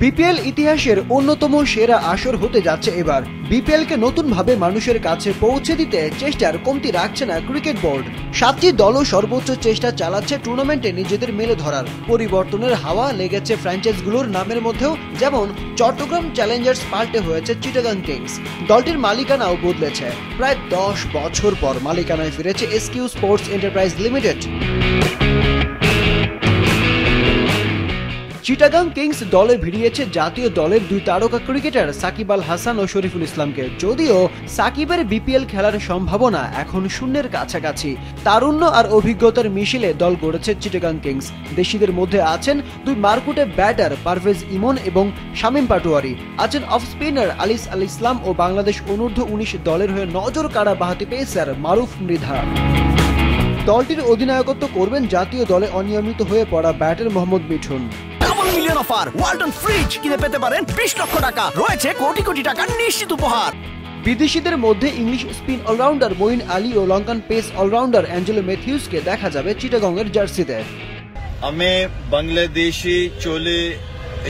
BPL ইতিহাসের অন্যতম সেরা আসর হতে যাচ্ছে এবার। বিপিএলকে নতুনভাবে মানুষের কাছে পৌঁছে দিতে চেষ্টার কমতি রাখছে না ক্রিকেট বোর্ড। 7টি দলও সর্বোচ্চ চেষ্টা চালাচ্ছে টুর্নামেন্টে নিজেদের মেলে ধরার। পরিবর্তনের হাওয়া লেগেছে ফ্র্যাঞ্চাইজগুলোর নামের মধ্যেও, যেমন চট্টগ্রাম চ্যালেঞ্জার্স পাল্টে হয়েছে চিটাগাং কিংস। দলটির মালিকানাও বদলেছে। প্রায় 10 বছর পর মালিকানায় ফিরেছে SQ sports enterprise limited. Chittagong kings দলে ভিড়িয়েছে জাতীয় দলের 2 তারকা ক্রিকেটার সাকিব আল হাসান ও শরীফুল ইসলামকে। যদিও সাকিবের বিপিএল খেলার সম্ভাবনা এখন শূন্যের কাছাকাছি, তারুণ্য আর অভিজ্ঞতার মিশেলে দল গড়েছে চিটাগাং কিংস। দেশিদের মধ্যে আছেন 2 মারকুটে ব্যাটার পারভেজ ইমন এবং শামীম পাটোয়ারি, আছেন অফ স্পিনার আলিস আল ইসলাম ও বাংলাদেশ অনূর্ধ্ব-19 দলের হয়ে নজর কাড়া বাঁহাতি পেসার মারুফ মৃধা। দলটির অধিনায়কত্ব করবেন জাতীয় দলে অনিয়মিত হয়ে পড়া batter Mohammad Mithun. Million offer Walton fridge কিনে পেতে পারেন 20 লক্ষ টাকা, রয়েছে কোটি কোটি টাকার নিশ্চিত উপহার। বিদেশিদের মধ্যে English spin allrounder Moeen Ali ও লঙ্কান পেস অলরাউন্ডার অ্যাঞ্জেলো ম্যাথিউসকে দেখা যাবে চিটাগংয়ের জার্সিতে। আমি বাংলাদেশি চলে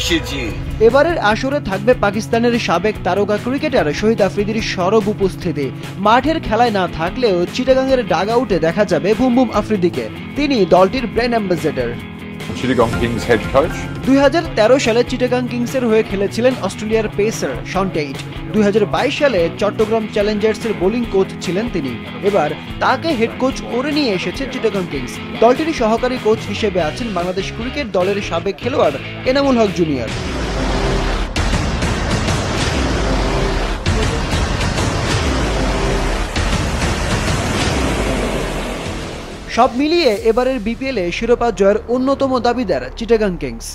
এসেছি। এবারের আসরে থাকবে পাকিস্তানের সাবেক তারকা ক্রিকেটার শহীদ আফ্রিদির সরব উপস্থিতি। মাঠের খেলায় না থাকলেও চিটাগাংয়ের ডাগআউটে দেখা যাবে বুম বুম আফ্রিদিকে। তিনি দলটির brand ambassador. Chittagong kings head coach 2013 সালে চিটাগাং কিংসের হয়ে খেলেছিলেন অস্ট্রেলিয়ার পেসার শন টেইট। 2022 সালে চট্টগ্রাম চ্যালেঞ্জার্সের বোলিং কোচ ছিলেন তিনি। এবার তাকে হেড কোচ করে নিয়ে এসেছে চিটাগাং কিংস। দলটির সহকারী কোচ হিসেবে আছেন বাংলাদেশ ক্রিকেট দলের সাবেক খেলোয়াড় এনামুল হক জুনিয়র। সব মিলিয়ে এবারের বিপিএলে শিরোপা জয়ের অন্যতম দাবিদার চিটাগাং কিংস।